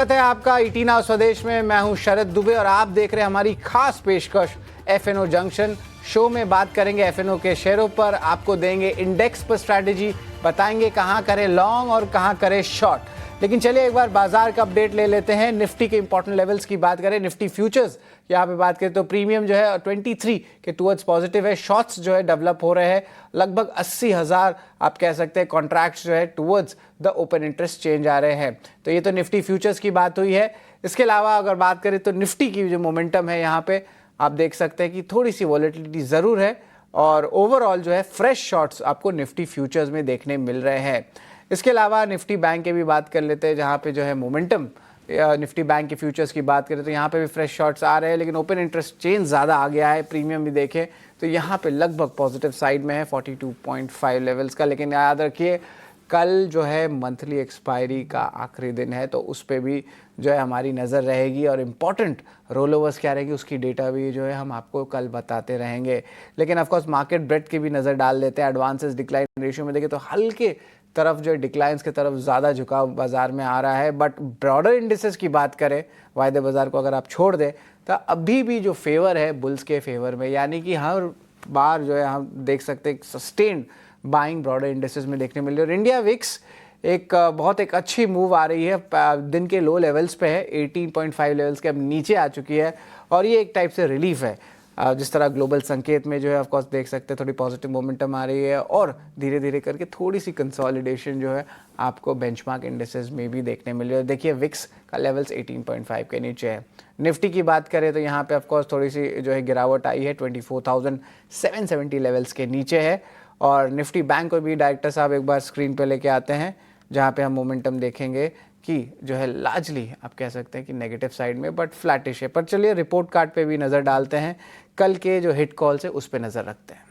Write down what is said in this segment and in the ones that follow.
स्वागत है आपका ईटी नाउ स्वदेश में। मैं हूं शरद दुबे और आप देख रहे हैं हमारी खास पेशकश एफएनओ जंक्शन। शो में बात करेंगे एफएनओ के शेयरों पर, आपको देंगे इंडेक्स पर स्ट्रैटेजी, बताएंगे कहां करें लॉन्ग और कहां करें शॉर्ट। लेकिन चलिए एक बार बाजार का अपडेट ले लेते हैं। निफ्टी के इंपॉर्टेंट लेवल्स की बात करें, निफ्टी फ्यूचर्स यहाँ पे बात करें तो प्रीमियम जो है 23 के टुवर्ड्स पॉजिटिव है। शॉर्ट्स जो है डेवलप हो रहे हैं, लगभग 80,000 आप कह सकते हैं कॉन्ट्रैक्ट्स जो है towards the open interest change आ रहे हैं। तो ये तो निफ्टी फ्यूचर्स की बात हुई है। इसके अलावा अगर बात करें तो निफ्टी की जो मोमेंटम है यहाँ पे आप देख सकते हैं कि थोड़ी सी वॉलेटिलिटी ज़रूर है और ओवरऑल जो है फ्रेश शॉर्ट्स आपको निफ्टी फ्यूचर्स में देखने मिल रहे हैं। इसके अलावा निफ्टी बैंक की भी बात कर लेते हैं, जहाँ पे जो है मोमेंटम निफ्टी बैंक के फ्यूचर्स की बात करें तो यहाँ पे भी फ्रेश शॉर्ट्स आ रहे हैं, लेकिन ओपन इंटरेस्ट चेंज ज़्यादा आ गया है। प्रीमियम भी देखें तो यहाँ पे लगभग पॉजिटिव साइड में है 42.5 लेवल्स का। लेकिन याद रखिए कल जो है मंथली एक्सपायरी का आखिरी दिन है, तो उस पर भी जो है हमारी नज़र रहेगी और इम्पॉर्टेंट रोल ओवर्स क्या रहेगी उसकी डेटा भी जो है हम आपको कल बताते रहेंगे। लेकिन ऑफकोर्स मार्केट ब्रेड की भी नज़र डाल लेते हैं। एडवांसेस डिक्लाइन रेशियो में देखें तो हल्के तरफ जो है डिक्लाइंस की तरफ ज़्यादा झुकाव बाजार में आ रहा है, बट ब्रॉडर इंडिसेस की बात करें वायदे बाजार को अगर आप छोड़ दें तो अभी भी जो फेवर है बुल्स के फेवर में, यानी कि हर बार जो है हम देख सकते हैं सस्टेन्ड बाइंग ब्रॉडर इंडिसेस में देखने मिल रही है। और इंडिया विक्स एक बहुत अच्छी मूव आ रही है, दिन के लो लेवल्स पे है, 18.5 लेवल्स के अब नीचे आ चुकी है और ये एक टाइप से रिलीफ है। जिस तरह ग्लोबल संकेत में जो है ऑफकोर्स देख सकते हैं थोड़ी पॉजिटिव मोमेंटम आ रही है और धीरे धीरे करके थोड़ी सी कंसोलिडेशन जो है आपको बेंचमार्क इंडेसेस में भी देखने मिल रही है। देखिए विक्स का लेवल्स 18.5 के नीचे है। निफ्टी की बात करें तो यहाँ पे ऑफकोर्स थोड़ी सी जो है गिरावट आई है, 24,770 लेवल्स के नीचे है। और निफ्टी बैंक को भी डायरेक्टर साहब एक बार स्क्रीन पर लेके आते हैं, जहाँ पे हम मोमेंटम देखेंगे कि जो है लार्जली आप कह सकते हैं कि नेगेटिव साइड में बट फ्लैटिश है। पर चलिए रिपोर्ट कार्ड पे भी नज़र डालते हैं, कल के जो हिट कॉल्स है उस पर नज़र रखते हैं।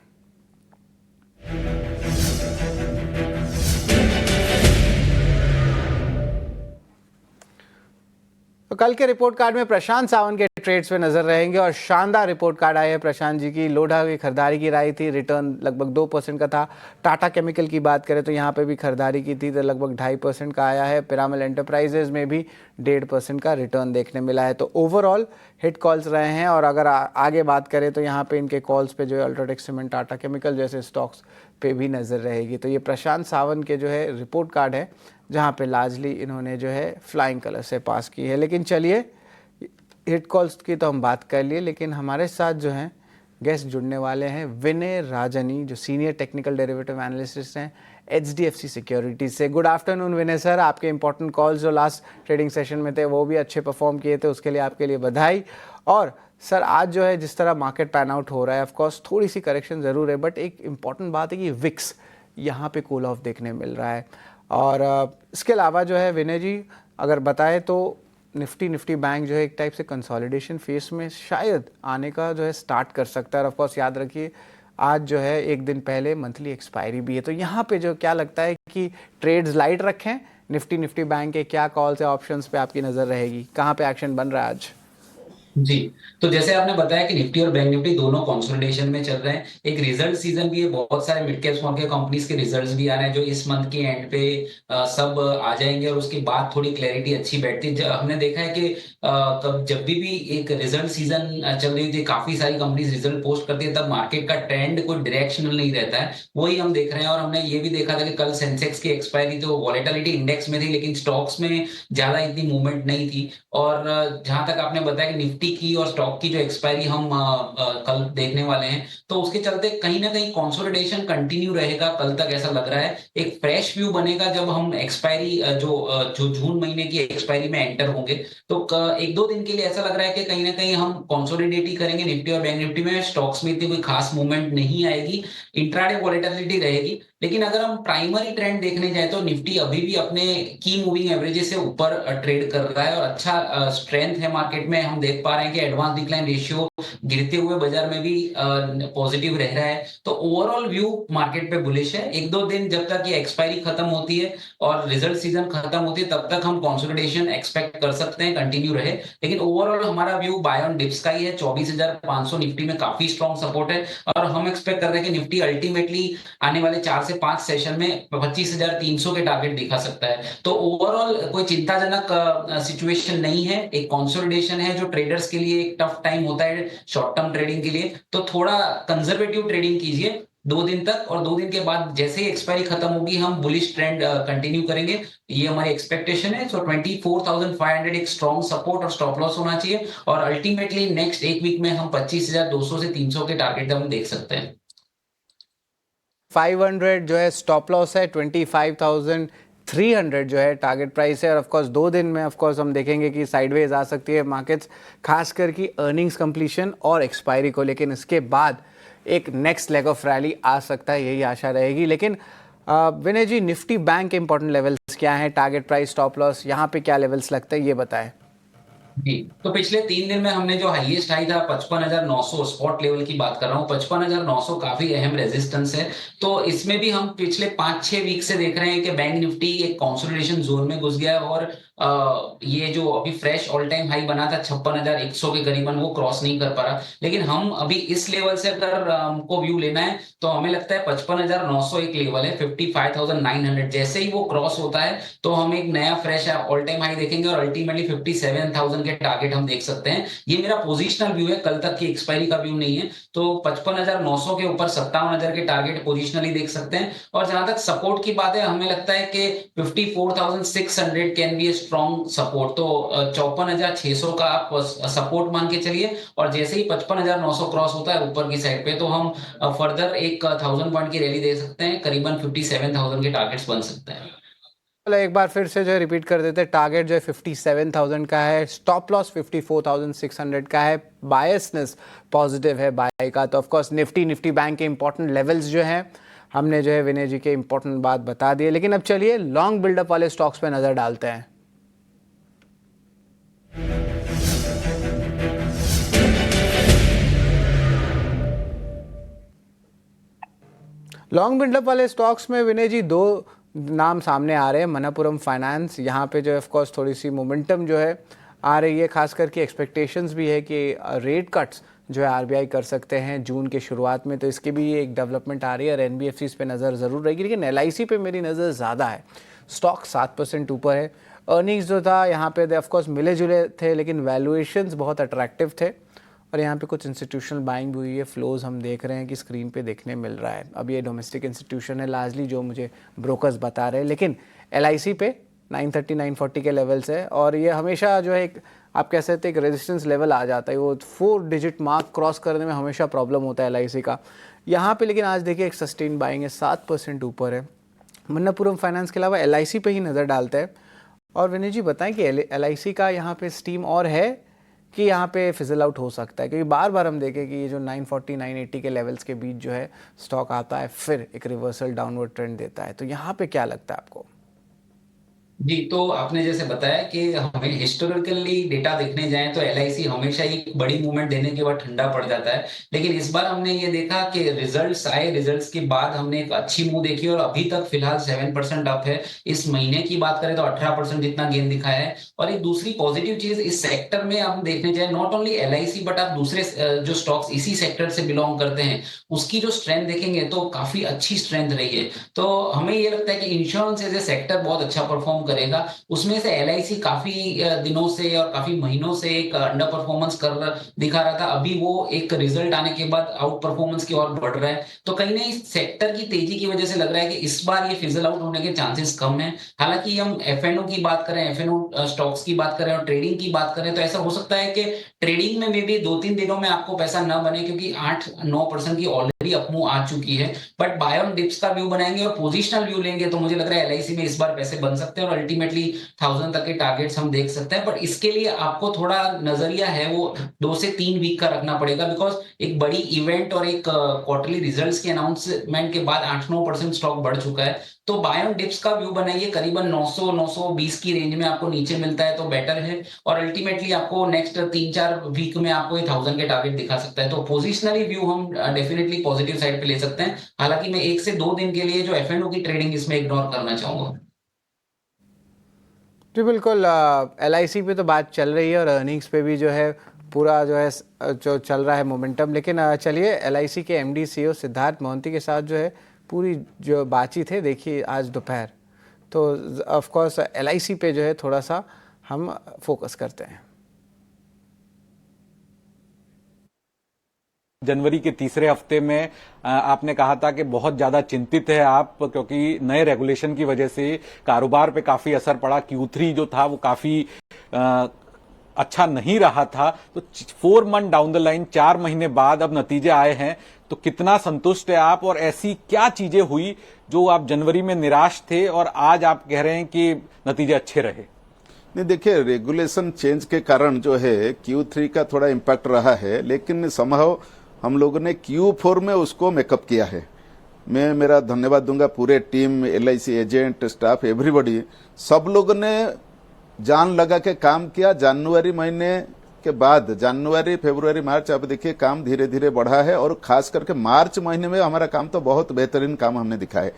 तो कल के रिपोर्ट कार्ड में प्रशांत सावंत के ट्रेड्स पे नजर रहेंगे और शानदार रिपोर्ट कार्ड आई है प्रशांत जी की। लोढ़ा की खरीदारी की राई थी, रिटर्न लगभग 2% का था। टाटा केमिकल की बात करें तो यहाँ पे भी खरीदारी की थी तो लगभग 2.5% का आया है। पिरामल एंटरप्राइजेज में भी 1.5% का रिटर्न देखने मिला है। तो ओवरऑल हिट कॉल्स रहे हैं। और अगर आगे बात करें तो यहाँ पे इनके कॉल्स पे जो है अल्ट्राटेक सीमेंट, टाटा केमिकल जैसे स्टॉक्स पे भी नज़र रहेगी। तो ये प्रशांत सावंत के जो है रिपोर्ट कार्ड है, जहाँ पे लार्जली इन्होंने जो है फ्लाइंग कलर से पास की है। लेकिन चलिए हिट कॉल्स की तो हम बात कर लिए, लेकिन हमारे साथ जो हैं गेस्ट जुड़ने वाले हैं विनय राजनी, जो सीनियर टेक्निकल डेरिवेटिव एनालिस्ट हैं HDFC सिक्योरिटीज से। गुड आफ्टरनून विनय सर। आपके इंपॉर्टेंट कॉल्स जो लास्ट ट्रेडिंग सेशन में थे वो भी अच्छे परफॉर्म किए थे, उसके लिए आपके लिए बधाई। और सर आज जो है जिस तरह मार्केट पैन आउट हो रहा है, ऑफकोर्स थोड़ी सी करेक्शन ज़रूर है, बट एक इंपॉर्टेंट बात है कि विक्स यहाँ पे कूल ऑफ देखने मिल रहा है। और इसके अलावा जो है विनय जी अगर बताएं तो निफ्टी बैंक जो है एक टाइप से कंसोलिडेशन फेस में शायद आने का जो है स्टार्ट कर सकता है। और ऑफकोर्स याद रखिए आज जो है एक दिन पहले मंथली एक्सपायरी भी है, तो यहाँ पे जो क्या लगता है कि ट्रेड्स लाइट रखें निफ्टी बैंक के, क्या कॉल्स या ऑप्शंस पे आपकी नज़र रहेगी, कहाँ पे एक्शन बन रहा है आज? जी। तो जैसे आपने बताया कि निफ्टी और बैंक निफ्टी दोनों कंसोलिडेशन में चल रहे हैं। एक रिजल्ट सीजन भी है, बहुत सारे mid cap small cap companies के रिजल्ट्स भी आ रहे हैं जो इस मंथ के एंड पे सब आ जाएंगे और उसके बाद थोड़ी क्लैरिटी अच्छी बैठती है। हमने देखा है कि जब भी एक रिजल्ट सीजन चल रही थी, काफी सारी कंपनीज रिजल्ट पोस्ट करती है, तब मार्केट का ट्रेंड कोई डायरेक्शनल नहीं रहता है, वही हम देख रहे हैं। और हमने ये भी देखा था कि कल सेंसेक्स की एक्सपायरी तो वॉलेटिलिटी इंडेक्स में थी, लेकिन स्टॉक्स में ज्यादा इतनी मूवमेंट नहीं थी। और जहां तक आपने बताया कि निफ्टी की और स्टॉक की जो एक्सपायरी हम कल देखने वाले हैं, तो उसके चलते कहीं ना कहीं कंसोलिडेशन कंटिन्यू रहेगा कल तक, ऐसा लग रहा है। एक फ्रेश व्यू बनेगा जब हम एक्सपायरी जो जून महीने की एक्सपायरी में एंटर होंगे, तो एक दो दिन के लिए ऐसा लग रहा है कि कहीं ना कहीं हम कंसोलिडेट ही करेंगे निफ्टी और बैंक निफ्टी में। स्टॉक्स में इतनी कोई खास मूवमेंट नहीं आएगी, इंट्राडे वॉलेटिलिटी रहेगी। लेकिन अगर हम प्राइमरी ट्रेंड देखने जाए तो निफ्टी अभी भी अपने की मूविंग एवरेजेस से ऊपर ट्रेड कर रहा है और अच्छा स्ट्रेंथ है मार्केट में। हम देख पा रहे हैं कि एडवांस डिक्लाइन रेशियो गिरते हुए बाजार में भी पॉजिटिव रह रहा है। तो ओवरऑल व्यू मार्केट पे बुलिश है। 1-2 दिन जब तक ये एक्सपायरी खत्म होती है और रिजल्ट सीजन खत्म होती है, तब तक हम कंसोलिडेशन एक्सपेक्ट कर सकते हैं, कंटिन्यू रहे। लेकिन ओवरऑल हमारा व्यू बाय ऑन डिप्स का ही है। 24,500 निफ्टी में काफी स्ट्रॉन्ग सपोर्ट है और हम एक्सपेक्ट कर रहे हैं कि निफ्टी अल्टीमेटली आने वाले 4 से 5 सेशन में 25,300 के टारगेट दिखा सकता है। तो ओवरऑल कोई चिंताजनक सिचुएशन नहीं है। एक कंसोलिडेशन है जो ट्रेडर्स के लिए एक टफ टाइम होता है शॉर्ट टर्म ट्रेडिंग के लिए। तो थोड़ा कंजर्वेटिव ट्रेडिंग कीजिए 2 दिन तक, और 2 दिन के बाद जैसे ही एक्सपायरी खत्म होगी हम बुलिश ट्रेंड कंटिन्यू करेंगे। ये हमारी एक्सपेक्टेशन है। सो 24,500 एक स्ट्रॉन्ग सपोर्ट और स्टॉप लॉस होना चाहिए और अल्टीमेटली नेक्स्ट एक वीक में हम 25,200 से 300 के टारगेट हम देख सकते हैं। 500 जो है स्टॉप लॉस है, 25,300 जो है टारगेट प्राइस है। और ऑफ कोर्स 2 दिन में ऑफ कोर्स हम देखेंगे कि साइडवेज आ सकती है मार्केट्स, खासकर की अर्निंग्स कंप्लीशन और एक्सपायरी को, लेकिन इसके बाद एक नेक्स्ट लेग ऑफ रैली आ सकता है, यही आशा रहेगी। लेकिन विनय जी, निफ्टी बैंक के इंपॉर्टेंट लेवल्स क्या हैं, टारगेट प्राइस, स्टॉप लॉस, यहाँ पे क्या लेवल्स लगते हैं, ये बताएं। जी, तो पिछले 3 दिन में हमने जो हाईएस्ट हाई था 55,900 स्पॉट लेवल की बात कर रहा हूँ। 55,900 काफी अहम रेजिस्टेंस है। तो इसमें भी हम पिछले 5-6 वीक से देख रहे हैं कि बैंक निफ्टी एक कंसोलिडेशन जोन में घुस गया है और ये जो अभी फ्रेश ऑल टाइम हाई बना था 56,100 के करीबन, वो क्रॉस नहीं कर पा रहा। लेकिन हम अभी इस लेवल से अगर हमको व्यू लेना है तो हमें लगता है 55,900 एक लेवल है। 55,900 जैसे ही वो क्रॉस होता है तो हम एक नया फ्रेश ऑल टाइम हाई देखेंगे और अल्टीमेटली 57,000 के टारगेट हम देख सकते हैं। ये मेरा पोजिशनल व्यू है, कल तक की एक्सपायरी का व्यू नहीं है। तो 55,900 के ऊपर 57,000 के टारगेट पोजिशनली देख सकते हैं। और जहां तक सपोर्ट की बात है, हमें लगता है कि 54,600 कैन बी स्ट्रॉन्ग सपोर्ट। तो 54,600 का आप सपोर्ट मान के चलिए और जैसे ही 55,900 क्रॉस होता है ऊपर की साइड पे, तो हम फर्दर एक 1000 पॉइंट की रैली दे सकते हैं। करीबन 57,000 के टारगेट्स बन सकते हैं। चलो एक बार फिर से जो है रिपीट कर देते हैं। टारगेट जो है 57,000 का है, स्टॉप लॉस 54,600 का है, बायसनेस पॉजिटिव है बाय का। तो ऑफ कोर्स निफ्टी बैंक के इंपॉर्टेंट लेवल्स जो हैं हमने जो है विनय जी के इंपॉर्टेंट बात बता दी है। लेकिन अब चलिए लॉन्ग बिल्डअप वाले स्टॉक्स पे नजर डालते हैं। लॉन्ग बिल्डअप वाले स्टॉक्स में विनय जी 2 नाम सामने आ रहे हैं। मनप्पुरम फाइनेंस, यहाँ पे जो है ऑफ कोर्स थोड़ी सी मोमेंटम जो है आ रही है, खास करके एक्सपेक्टेशंस भी है कि रेट कट्स जो है आरबीआई कर सकते हैं जून के शुरुआत में। तो इसकी भी एक डेवलपमेंट आ रही है और एनबीएफसीज पे नज़र ज़रूर रहेगी। लेकिन एलआईसी पे मेरी नज़र ज़्यादा है। स्टॉक 7% ऊपर है। अर्निंग्स जो था यहाँ पे ऑफ कोर्स मिले जुले थे, लेकिन वैल्यूएशंस बहुत अट्रैक्टिव थे और यहाँ पे कुछ इंस्टीट्यूशनल बाइंग भी हुई है। फ्लोज हम देख रहे हैं कि स्क्रीन पे देखने मिल रहा है। अब ये डोमेस्टिक इंस्टीट्यूशन है लार्जली जो मुझे ब्रोकर्स बता रहे हैं, लेकिन एलआईसी पे 930 940 के लेवल्स है और ये हमेशा जो है एक आप कह सकते हैं एक रेजिस्टेंस लेवल आ जाता है। वो 4 डिजिट मार्क क्रॉस करने में हमेशा प्रॉब्लम होता है एलआईसी का यहाँ पे। लेकिन आज देखिए एक सस्टेन बाइंग है, 7% ऊपर है। मनप्पुरम फाइनेंस के अलावा एलआईसी पे ही नज़र डालते हैं। और विनय जी बताएं कि एलआईसी का यहाँ पे स्टीम और है कि यहाँ पे फिजल आउट हो सकता है, क्योंकि बार बार हम देखें कि ये जो 940 980 के लेवल्स के बीच जो है स्टॉक आता है, फिर एक रिवर्सल डाउनवर्ड ट्रेंड देता है। तो यहाँ पे क्या लगता है आपको? जी, तो आपने जैसे बताया कि हमें हिस्टोरिकली डेटा देखने जाएं तो एलआईसी हमेशा ही बड़ी मूवमेंट देने के बाद ठंडा पड़ जाता है। लेकिन इस बार हमने ये देखा कि रिजल्ट्स आए, रिजल्ट्स के बाद हमने एक अच्छी मूव देखी और अभी तक फिलहाल 7% अप है। इस महीने की बात करें तो 18% जितना गेन दिखाया है। और एक दूसरी पॉजिटिव चीज इस सेक्टर में हम देखने जाए, नॉट ओनली एलआईसी बट आप दूसरे जो स्टॉक्स इसी सेक्टर से बिलोंग करते हैं उसकी जो स्ट्रेंथ देखेंगे तो काफी अच्छी स्ट्रेंथ रही है। तो हमें ये लगता है कि इंश्योरेंस एज ए सेक्टर बहुत अच्छा परफॉर्म करेगा। उसमें से एलआईसी काफी दिनों से और काफी महीनों से एक अंडर परफॉर्मेंस कर दिखा रहा था। अभी वो एक रिजल्ट आने के बाद आउट परफॉर्मेंस की ओर बढ़ रहा है। तो कहीं ना इस सेक्टर की तेजी की वजह से लग रहा है कि इस बार ये फिजल आउट होने के चांसेस कम है। हालांकि हम एफएनओ की बात करें, एफएनओ स्टॉक्स की बात करें और ट्रेडिंग की बात करें तो ऐसा हो सकता है कि ट्रेडिंग में भी 2-3 दिनों में आपको पैसा न बने, क्योंकि 8-9% की ऑलरेडी अपमूव आ चुकी है। बट बाय ऑन डिप्स का व्यू बनाएंगे और पोजिशनल व्यू लेंगे तो मुझे लग रहा है एलआईसी में इस बार पैसे बन सकते हैं और अल्टीमेटली 1000 तक के टारगेट्स हम देख सकते हैं। पर इसके लिए आपको थोड़ा नजरिया है वो 2 से 3 वीक का रखना पड़ेगा, बिकॉज एक बड़ी इवेंट और एक क्वार्टरली रिजल्ट्स के अनाउंसमेंट के बाद 8-9% स्टॉक बढ़ चुका है। तो बाय ऑन डिप्स का व्यू बनाइए, करीबन 900-920 की रेंज में आपको नीचे मिलता है तो बेटर है, और अल्टीमेटली आपको नेक्स्ट 3-4 वीक में आपको ये 1000 के टारगेट दिखा सकता है। तो पोजिशनली व्यू हम डेफिनेटली पॉजिटिव साइड पे ले सकते हैं। हालांकि मैं 1 से 2 दिन के लिए जो एफएनओ की ट्रेडिंग इसमें इग्नोर करना चाहूंगा। जी बिल्कुल, एलआईसी पे तो बात चल रही है और अर्निंग्स पे भी जो है पूरा जो है जो चल रहा है मोमेंटम। लेकिन चलिए एलआईसी के एमडी सीईओ सिद्धार्थ मोहंती के साथ जो है पूरी जो बातचीत है देखिए आज दोपहर। तो ऑफ कोर्स एलआईसी पे जो है थोड़ा सा हम फोकस करते हैं। जनवरी के तीसरे हफ्ते में आपने कहा था कि बहुत ज्यादा चिंतित है आप, क्योंकि नए रेगुलेशन की वजह से कारोबार पे काफी असर पड़ा। Q3 जो था वो काफी अच्छा नहीं रहा था। तो 4 मंथ डाउन द लाइन, 4 महीने बाद अब नतीजे आए हैं, तो कितना संतुष्ट है आप, और ऐसी क्या चीजें हुई जो आप जनवरी में निराश थे और आज आप कह रहे हैं कि नतीजे अच्छे रहे? नहीं, देखिए रेगुलेशन चेंज के कारण जो है Q3 का थोड़ा इम्पैक्ट रहा है, लेकिन संभव हम लोगों ने Q4 में उसको मेकअप किया है। मैं मेरा धन्यवाद दूंगा पूरे team, LIC agent, staff, everybody, सब लोगों ने जान लगा के काम किया। जनवरी महीने के बाद जनवरी, फरवरी, मार्च, अब देखिए काम धीरे धीरे बढ़ा है, और खास करके मार्च महीने में हमारा काम तो बहुत बेहतरीन काम हमने दिखा है,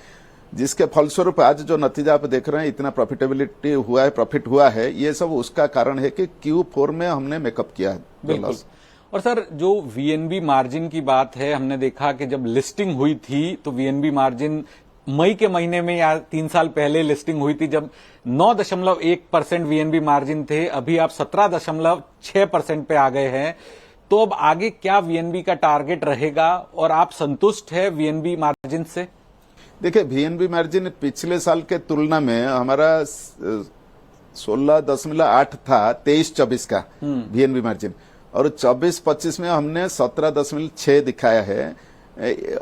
जिसके फलस्वरूप आज जो नतीजा आप देख रहे हैं, इतना प्रॉफिटेबिलिटी हुआ है, प्रॉफिट हुआ है, ये सब उसका कारण है कि Q4 में हमने मेकअप किया है। बिल्कुल। और सर जो वीएनबी मार्जिन की बात है, हमने देखा कि जब लिस्टिंग हुई थी तो वीएनबी मार्जिन मई के महीने में या 3 साल पहले लिस्टिंग हुई थी जब 9.1% वीएनबी मार्जिन थे, अभी आप 17.6% पे आ गए हैं। तो अब आगे क्या वीएनबी का टारगेट रहेगा और आप संतुष्ट है वीएनबी मार्जिन से? देखिए वीएनबी मार्जिन पिछले साल के तुलना में हमारा 16.8 था 23-24 का वीएनबी मार्जिन, और 24-25 में हमने 17.6 दिखाया है।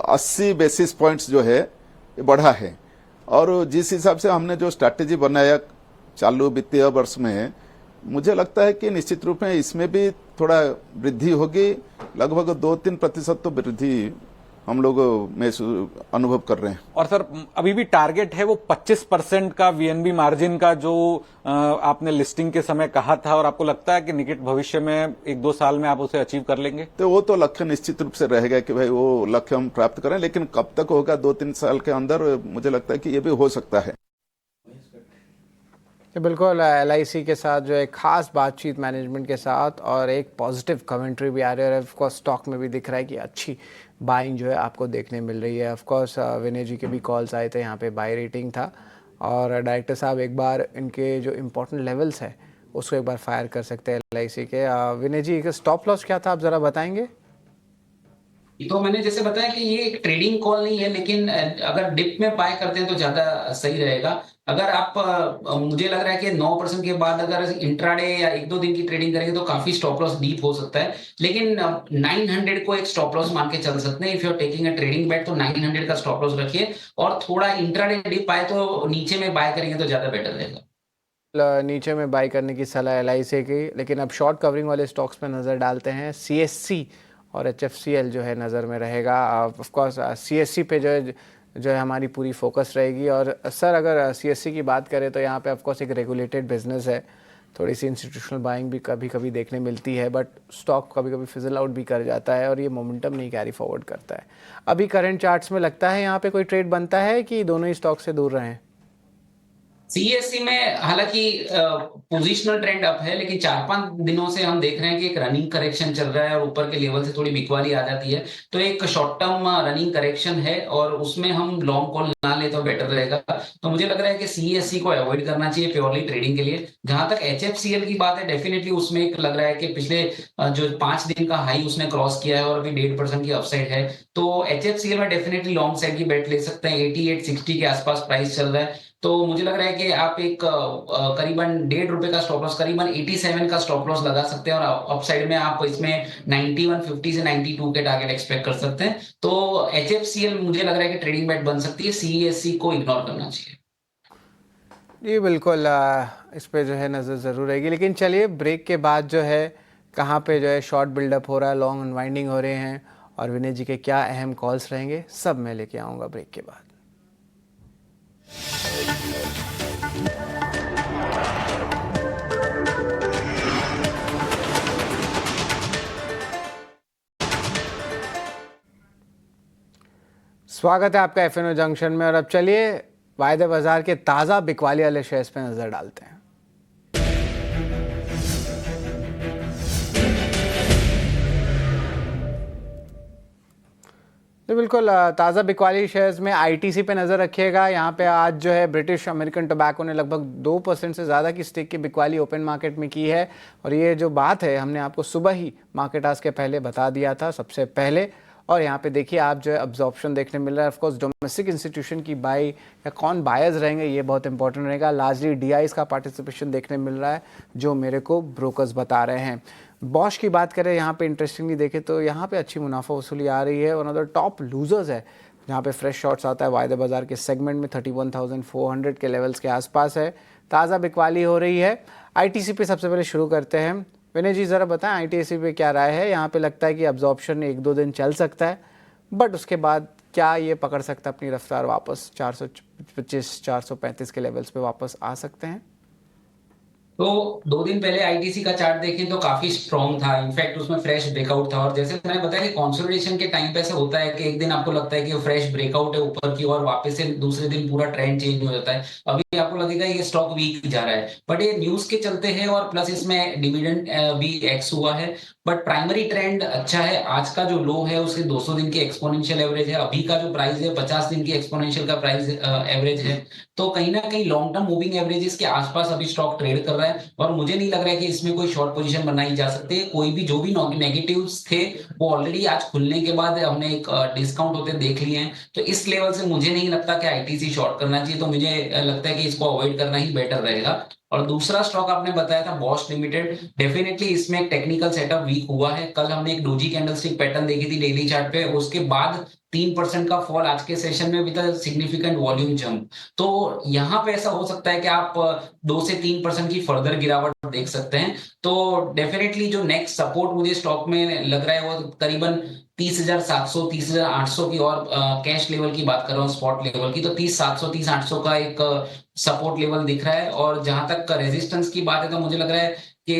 80 बेसिस पॉइंट्स जो है बढ़ा है, और जिस हिसाब से हमने जो स्ट्रैटेजी बनाया चालू वित्तीय वर्ष में, मुझे लगता है कि निश्चित रूप में इसमें भी थोड़ा वृद्धि होगी। लगभग 2-3% तो वृद्धि हम लोग में अनुभव कर रहे हैं। और सर अभी भी टारगेट है वो 25% का वीएनबी मार्जिन का जो आपने लिस्टिंग के समय कहा था, और आपको लगता है कि निकट भविष्य में 1-2 साल में आप उसे अचीव कर लेंगे? तो वो तो लक्ष्य निश्चित रूप से रहेगा कि भाई वो लक्ष्य हम प्राप्त करें, लेकिन कब तक होगा, 2-3 साल के अंदर, मुझे लगता है कि ये भी हो सकता है। बिल्कुल, एलआईसी के साथ जो एक खास बातचीत मैनेजमेंट के साथ और एक पॉजिटिव कमेंट्री भी आ रही है, और ऑफकोर्स स्टॉक में भी दिख रहा है कि अच्छी बाइंग जो है आपको देखने मिल रही है। ऑफकोर्स विनय जी के भी कॉल्स आए थे, यहाँ पे बाय रेटिंग था, और डायरेक्टर साहब एक बार इनके जो इम्पोर्टेंट लेवल्स है उसको एक बार फायर कर सकते हैं एलआईसी के। विनय जी, स्टॉप लॉस क्या था, आप ज़रा बताएंगे? तो मैंने जैसे बताया कि ये एक ट्रेडिंग कॉल नहीं है, लेकिन अगर डिप में बाय करते हैं तो ज्यादा सही रहेगा। अगर आप मुझे लग रहा है कि 9% के बाद अगर इंट्राडे या 1-2 दिन की ट्रेडिंग करेंगे तो काफी स्टॉप लॉस डीप हो सकता है, लेकिन 900 को एक स्टॉप लॉस मान के चल सकते हैं। If you are taking a trading bet तो 900 का स्टॉप लॉस रखिए, और थोड़ा इंट्राडे डिप आए तो नीचे में बाय करेंगे तो ज्यादा बेटर रहेगा। नीचे में बाई करने की सलाह एलआईसी की। लेकिन अब शॉर्ट कवरिंग वाले स्टॉक्स पे नज़र डालते हैं। सीएससी और एचएफसीएल जो है नज़र में रहेगा। ऑफ कोर्स सीएससी पे जो है हमारी पूरी फोकस रहेगी। और सर अगर सीएससी की बात करें तो यहाँ पे ऑफ कोर्स एक रेगुलेटेड बिजनेस है, थोड़ी सी इंस्टीट्यूशनल बाइंग भी कभी कभी देखने मिलती है, बट स्टॉक कभी कभी फिजल आउट भी कर जाता है और ये मोमेंटम नहीं कैरी फॉरवर्ड करता है। अभी करंट चार्ट्स में लगता है यहाँ पे कोई ट्रेड बनता है कि दोनों ही स्टॉक से दूर रहें? सीएससी में हालांकि पोजिशनल ट्रेंड अप है, लेकिन 4-5 दिनों से हम देख रहे हैं कि एक रनिंग करेक्शन चल रहा है और ऊपर के लेवल से थोड़ी बिकवाली आ जाती है, तो एक शॉर्ट टर्म रनिंग करेक्शन है और उसमें हम लॉन्ग कॉल ना ले तो बेटर रहेगा। तो मुझे लग रहा है कि सीएससी को अवॉइड करना चाहिए प्योरली ट्रेडिंग के लिए। जहां तक एचएफसीएल की बात है, डेफिनेटली उसमें एक लग रहा है कि पिछले जो 5 दिन का हाई उसने क्रॉस किया है और अभी 1.5% की अपसाइड है, तो एचएफसीएल में डेफिनेटली लॉन्ग साइड की बेट ले सकते हैं। 88-60 के आसपास प्राइस चल रहा है, तो मुझे लग रहा है कि आप एक करीबन ₹1.5 का स्टॉप लॉस, करीबन 87 का स्टॉप लॉस लगा सकते हैं, और अपसाइड में आप इसमें 9150 से 92 के टारगेट एक्सपेक्ट कर सकते हैं। तो एचएफसीएल मुझे लग रहा है कि ट्रेडिंग बैट बन सकती है, सीएससी को इग्नोर करना चाहिए। जी बिल्कुल, इस पे जो है नज़र ज़रूर रहेगी। लेकिन चलिए ब्रेक के बाद जो है कहाँ पे जो है शॉर्ट बिल्डअप हो रहा है, लॉन्ग अनवाइंडिंग हो रहे हैं, और विनय जी के क्या अहम कॉल्स रहेंगे, सब मैं लेके आऊँगा ब्रेक के बाद। स्वागत है आपका एफएनओ जंक्शन में। और अब चलिए वायदे बाजार के ताज़ा बिकवाली वाले शेयर्स पे नज़र डालते हैं। तो बिल्कुल ताज़ा बिकवाली शेयर्स में आईटीसी पे नज़र रखिएगा। यहाँ पे आज जो है ब्रिटिश अमेरिकन टोबैको ने लगभग 2% से ज़्यादा की स्टेक की बिकवाली ओपन मार्केट में की है। और ये जो बात है हमने आपको सुबह ही मार्केट आज के पहले बता दिया था सबसे पहले। और यहाँ पे देखिए आप जो है अब्जॉर्प्शन देखने मिल रहा है। ऑफकोर्स डोमेस्टिक इंस्टीट्यूशन की बाई या कौन बायर्स रहेंगे ये बहुत इंपॉर्टेंट रहेगा। लार्जली डीआईज का पार्टिसिपेशन देखने मिल रहा है जो मेरे को ब्रोकर्स बता रहे हैं। बॉश की बात करें यहाँ पे इंटरेस्टिंगली देखें तो यहाँ पे अच्छी मुनाफा वसूली आ रही है। One of the top losers है जहाँ पे फ्रेश शॉट्स आता है वायदे बाजार के सेगमेंट में 31,400 के लेवल्स के आसपास है। ताज़ा बिकवाली हो रही है। आईटीसी पे सबसे पहले शुरू करते हैं। विनय जी ज़रा बताएं आईटीसी पे क्या राय है। यहाँ पे लगता है कि अब्जॉर्प्शन 1-2 दिन चल सकता है बट उसके बाद क्या ये पकड़ सकता है अपनी रफ्तार, वापस 425-435 के लेवल्स पे वापस आ सकते हैं? तो 2 दिन पहले आईटीसी का चार्ट देखें तो काफी स्ट्रॉन्ग था। इनफैक्ट उसमें फ्रेश ब्रेकआउट था। और जैसे मैंने बताया कि कंसोलिडेशन के टाइम पे ऐसा होता है कि एक दिन आपको लगता है कि फ्रेश ब्रेकआउट है ऊपर की और वापस से दूसरे दिन पूरा ट्रेंड चेंज हो जाता है। अभी आपको लगेगा ये स्टॉक वीक जा रहा है बट ये न्यूज के चलते हैं और प्लस इसमें डिविडेंड भी एक्स हुआ है। बट प्राइमरी ट्रेंड अच्छा है। आज का जो लो है उसके 200 दिन की एक्सपोनेंशियल एवरेज है। अभी का जो प्राइस है 50 दिन की एक्सपोनेंशियल का प्राइस एवरेज है। तो कहीं ना कहीं लॉन्ग टर्म मूविंग एवरेजेस के आसपास अभी स्टॉक ट्रेड कर रहा है और मुझे नहीं लग रहा है कि इसमें कोई शॉर्ट पोजीशन बनाई जा सकती है। कोई भी जो भी नेगेटिव्स थे वो ऑलरेडी आज खुलने के बाद हमने एक डिस्काउंट होते देख लिए हैं। तो इस लेवल से मुझे नहीं लगता कि आईटीसी शॉर्ट करना चाहिए। तो मुझे लगता है कि इसको अवॉइड करना ही बेटर रहेगा। और दूसरा स्टॉक आपने बताया था बॉश लिमिटेड। डेफिनेटली इसमें एक टेक्निकल सेटअप वीक हुआ है। कल हमने एक डोजी कैंडलस्टिक पैटर्न देखी थी डेली चार्ट पे, उसके बाद 3% का फॉल आज के सेशन में विद सिग्निफिकेंट वॉल्यूम जंप। तो यहाँ पे ऐसा हो सकता है कि आप 2 से 3% की फर्दर गिरावट देख सकते हैं। तो डेफिनेटली जो नेक्स्ट सपोर्ट मुझे स्टॉक में लग रहा है वो करीबन 30,700 30,800 की। और कैश लेवल की बात कर रहा हूँ, स्पॉट लेवल की, तो 30,700 30,800 का एक सपोर्ट लेवल दिख रहा है। और जहां तक रेजिस्टेंस की बात है तो मुझे लग रहा है कि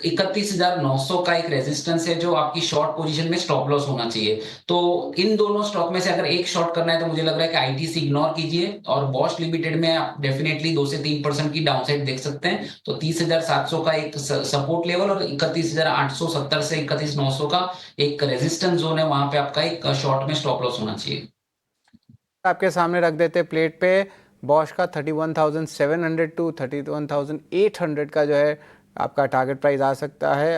31,900 का एक रेजिस्टेंस है जो आपकी शॉर्ट पोजीशन में स्टॉप लॉस होना चाहिए। तो इन दोनों स्टॉक में से अगर एक शॉर्ट करना है तो मुझे लग रहा है कि आईटीसी इग्नोर कीजिए और बॉश लिमिटेड में आप डेफिनेटली 2 से 3% की डाउनसाइड देख सकते हैं। तो 30,700 का एक सपोर्ट लेवल और 31,870 से 31,900 का एक रेजिस्टेंस जोन है, वहां पे आपका एक शॉर्ट में स्टॉप लॉस होना चाहिए। आपके सामने रख देते प्लेट पे बॉश का 31,700 टू 31,800 का जो है आपका टारगेट प्राइस आ सकता है।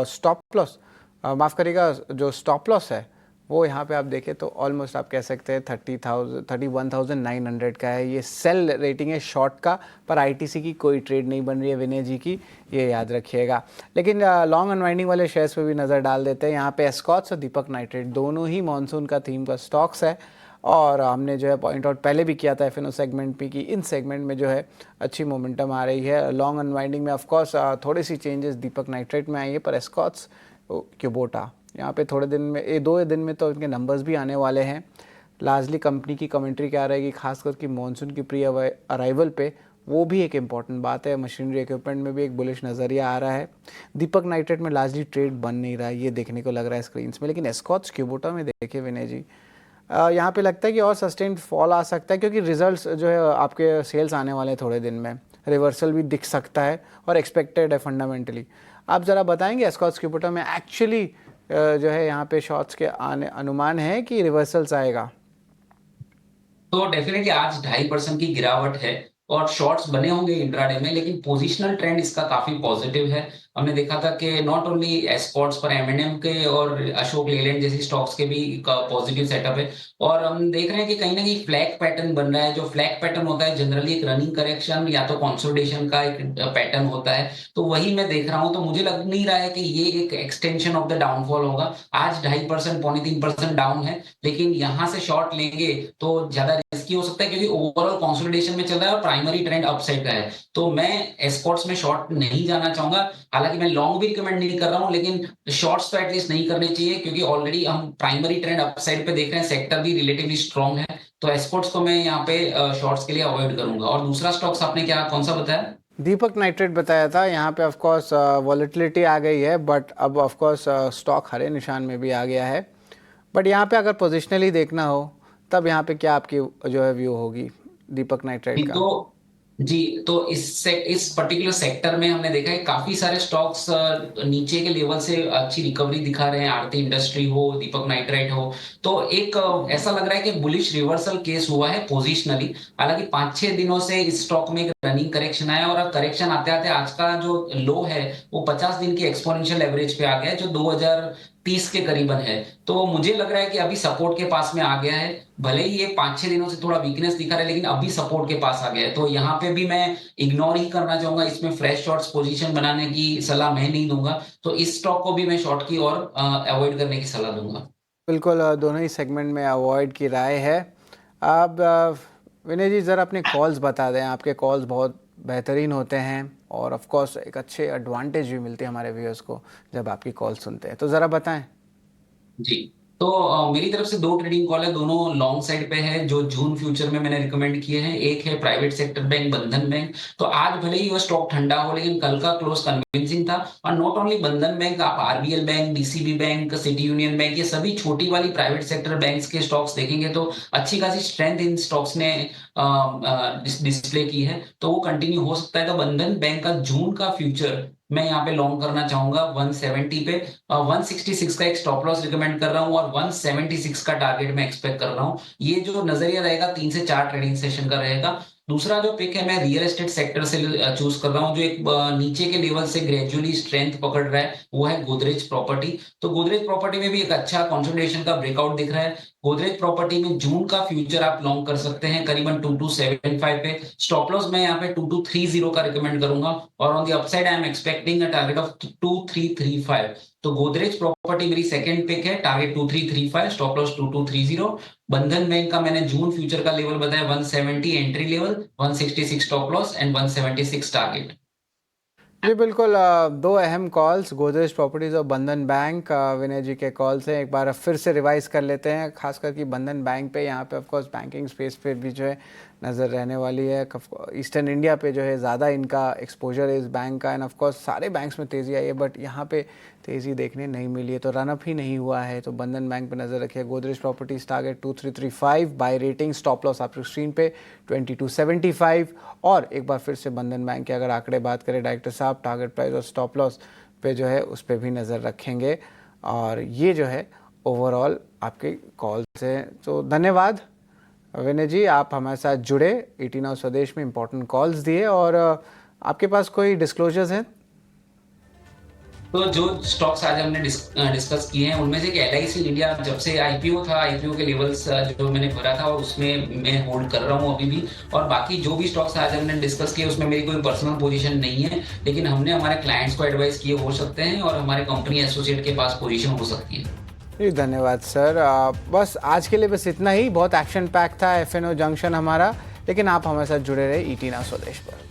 स्टॉप लॉस माफ़ करिएगा, जो स्टॉप लॉस है वो यहाँ पे आप देखें तो ऑलमोस्ट आप कह सकते हैं 31,900 का है। ये सेल रेटिंग है शॉर्ट का, पर आईटीसी की कोई ट्रेड नहीं बन रही है विनय जी की, ये याद रखिएगा। लेकिन लॉन्ग अनवाइंडिंग वाले शेयर्स पे भी नज़र डाल देते हैं। यहाँ पे एस्कॉट्स और दीपक नाइट्रेट दोनों ही मानसून का थीम का स्टॉक्स है। और हमने जो है पॉइंट आउट पहले भी किया था एफएनओ सेगमेंट पे कि इन सेगमेंट में जो है अच्छी मोमेंटम आ रही है। लॉन्ग अनवाइंडिंग में ऑफकोर्स थोड़ी सी चेंजेस दीपक नाइट्रेट में आई है, पर एस्कॉट्स क्यूबोटा यहाँ पे थोड़े दिन में 2 दिन में तो इनके नंबर्स भी आने वाले हैं। लार्जली कंपनी की कमेंट्री क्या रहेगी खासकर कि मॉनसून की प्री अराइवल पे, वो भी एक इम्पॉर्टेंट बात है। मशीनरी इक्विपमेंट में भी एक बुलिश नज़रिया आ रहा है। दीपक नाइट्रेट में लार्जली ट्रेड बन नहीं रहा है, ये देखने को लग रहा है स्क्रीन में। लेकिन एस्कॉट्स क्यूबोटा में देखिए विनय जी, यहाँ पे लगता है कि और सस्टेन्ड फॉल आ सकता है क्योंकि रिजल्ट्स जो है आपके सेल्स आने वाले हैं थोड़े दिन में। रिवर्सल भी दिख सकता है और एक्सपेक्टेड है फंडामेंटली। आप ज़रा बताएंगे एस्कॉट्स क्यूबोटा में एक्चुअली जो है यहाँ पे शॉर्ट्स के आने अनुमान है कि रिवर्सल्स आएगा? तो डेफिनेटली आज 2.5% की गिरावट है और शॉर्ट्स बने होंगे इंट्राडे में, लेकिन पोजिशनल ट्रेंड इसका काफी पॉजिटिव है। हमने देखा था कि नॉट ओनली एस्कॉर्ट्स पर एमएनएम के और अशोक लेलैंड जैसी स्टॉक्स के भी पॉजिटिव सेटअप है। और हम देख रहे हैं कि कहीं ना कहीं फ्लैग पैटर्न बन रहा है। जो फ्लैग पैटर्न होता है जनरली एक रनिंग करेक्शन या तो कंसोलिडेशन का एक पैटर्न होता है, तो वही मैं देख रहा हूं। तो मुझे लग नहीं रहा है कि ये एक एक्सटेंशन ऑफ द डाउनफॉल होगा। आज 2.5% 2.25% डाउन है, लेकिन यहां से शॉर्ट लेंगे तो ज्यादा रिस्की हो सकता है क्योंकि ओवरऑल कंसोलिडेशन में चल रहा है और प्राइमरी ट्रेंड अपसाइड का है। तो मैं एस्कॉर्ट्स में शॉर्ट नहीं जाना चाहूंगा। हालांकि हालांकि मैं लॉन्ग भी रिकमेंड नहीं कर रहा हूं, लेकिन शॉर्ट्स तो एटलीस्ट नहीं करने चाहिए, क्योंकि ऑलरेडी हम प्राइमरी ट्रेंड अपसाइड पे देख रहे हैं, सेक्टर भी रिलेटिवली स्ट्रांग है। तो एक्सपोर्ट्स को मैं यहाँ पे शॉर्ट्स के लिए अवॉइड करूंगा। और दूसरा स्टॉक्स आपने क्या कौन सा बताया? दीपक नाइट्रेट बताया था। यहाँ पे ऑफ कोर्स वॉलेटिलिटी आ गई है, बट अब ऑफ कोर्स स्टॉक हरे निशान में भी आ गया है। बट यहाँ पे अगर पोजिशनली देखना हो तब यहाँ पे क्या आपकी जो है व्यू होगी दीपक नाइट्रेट का? तो इस पर्टिकुलर सेक्टर में हमने देखा है काफी सारे स्टॉक्स नीचे के लेवल से अच्छी रिकवरी दिखा रहे हैं। आरती इंडस्ट्री हो, दीपक नाइट्राइट हो, तो एक ऐसा लग रहा है कि बुलिश रिवर्सल केस हुआ है पोजिशनली। हालांकि 5-6 दिनों से इस स्टॉक में एक रनिंग करेक्शन आया, और अब करेक्शन आते आते आज का जो लो है वो 50 दिन की एक्सपोनेंशियल एवरेज पे आ गया है, जो 2030 के करीबन है। तो मुझे लग रहा है कि अभी सपोर्ट के पास में आ गया है। भले ही ये 5-6 दिनों से थोड़ा वीकनेस दिखा रहा है, लेकिन अभी सपोर्ट के पास आ गया है। तो यहाँ पे भी मैं इग्नोर ही करना चाहूंगा, इसमें फ्रेश शॉर्ट्स पोजीशन बनाने की सलाह मैं नहीं दूंगा। तो इस स्टॉक को भी मैं शॉर्ट की और अवॉइड करने की सलाह दूंगा। बिल्कुल, दोनों ही सेगमेंट में अवॉइड की राय है। अब विनय जी ज़रा अपने कॉल्स बता दें। आपके कॉल्स बहुत बेहतरीन होते हैं और ऑफ कोर्स एक अच्छे एडवांटेज भी मिलते हैं हमारे व्यूअर्स को जब आपकी कॉल सुनते हैं, तो ज़रा बताएं। जी, तो मेरी तरफ से 2 ट्रेडिंग कॉल है, दोनों लॉन्ग साइड पे है, जो जून फ्यूचर में मैंने रिकमेंड किए हैं। एक है प्राइवेट सेक्टर बैंक बंधन बैंक। तो आज भले ही वो स्टॉक ठंडा हो, लेकिन कल का क्लोज कन्विंसिंग था। और नॉट ओनली बंधन बैंक, आप RBL bank, DCB bank, city union bank, ये सभी छोटी वाली प्राइवेट सेक्टर बैंक्स के स्टॉक्स देखेंगे तो अच्छी खासी स्ट्रेंथ इन स्टॉक्स ने डिस्प्ले की है, तो वो कंटिन्यू हो सकता है। तो बंधन बैंक का जून का फ्यूचर मैं यहाँ पे लॉन्ग करना चाहूंगा 170 पे। 166 का एक स्टॉप लॉस रिकमेंड कर रहा हूँ, और 176 का टारगेट मैं एक्सपेक्ट कर रहा हूँ। ये जो नजरिया रहेगा 3 से 4 ट्रेडिंग सेशन का रहेगा। दूसरा जो पिक है, मैं रियल एस्टेट सेक्टर से चूज कर रहा हूँ, जो एक नीचे के लेवल से ग्रेजुअली स्ट्रेंथ पकड़ रहा है, वो है गोदरेज प्रॉपर्टी। तो गोदरेज प्रॉपर्टी में भी एक अच्छा कंसोलिडेशन का ब्रेकआउट दिख रहा है। गोदरेज प्रॉपर्टी में जून का फ्यूचर आप लॉन्ग कर सकते हैं करीबन 2275 पे। स्टॉप लॉस मैं यहाँ पे 2230 का रिकमेंड करूंगा, और on the upside I am expecting a target of 2335। तो गोदरेज प्रॉपर्टी मेरी सेकंड पिक है, टारगेट 2335, स्टॉप लॉस 2230। बंधन बैंक का मैंने जून फ्यूचर का लेवल बताया 170 entry level, 166 stop loss and 176 target. जी बिल्कुल, 2 अहम कॉल्स गोदरेज प्रॉपर्टीज़ और बंधन बैंक विनय जी के कॉल्स हैं। एक बार फिर से रिवाइज कर लेते हैं, खासकर कि बंधन बैंक पे। यहाँ पे ऑफ कोर्स बैंकिंग स्पेस पे भी जो है नज़र रहने वाली है। ईस्टर्न इंडिया पे जो है ज़्यादा इनका एक्सपोजर है इस बैंक का, एंड ऑफ कोर्स सारे बैंक्स में तेज़ी आई है, बट यहाँ पे तेज़ी देखने नहीं मिली है, तो रनअप ही नहीं हुआ है। तो बंधन बैंक पे नज़र रखिए। Godrej properties target 2335 buy rating, stop loss आपकी स्क्रीन पे 2275। और एक बार फिर से बंधन बैंक के अगर आंकड़े बात करें डायरेक्टर साहब, टारगेट प्राइस और स्टॉप लॉस पे जो है उस पर भी नज़र रखेंगे। और ये जो है ओवरऑल आपके कॉल से, तो धन्यवाद विनय जी, आप हमारे साथ जुड़े, 18 नाउ स्वदेश में इंपॉर्टेंट कॉल्स दिए। और आपके पास कोई डिस्क्लोजर्स हैं? तो जो स्टॉक्स आज हमने डिस्कस किए हैं, उनमें से कि LIC इंडिया जब से आईपीओ था, आईपीओ के लेवल्स जो मैंने भरा था और उसमें मैं होल्ड कर रहा हूं अभी भी। और बाकी जो भी स्टॉक्स आज हमने डिस्कस किए उसमें मेरी कोई पर्सनल पोजीशन नहीं है, लेकिन हमने हमारे क्लाइंट्स को एडवाइस किए हो सकते हैं, और हमारे कंपनी एसोसिएट के पास पोजीशन हो सकती है। जी धन्यवाद सर। बस आज के लिए बस इतना ही। बहुत एक्शन पैक था FNO जंक्शन हमारा, लेकिन आप हमारे साथ जुड़े रहे 18 नाउ स्वदेश पर।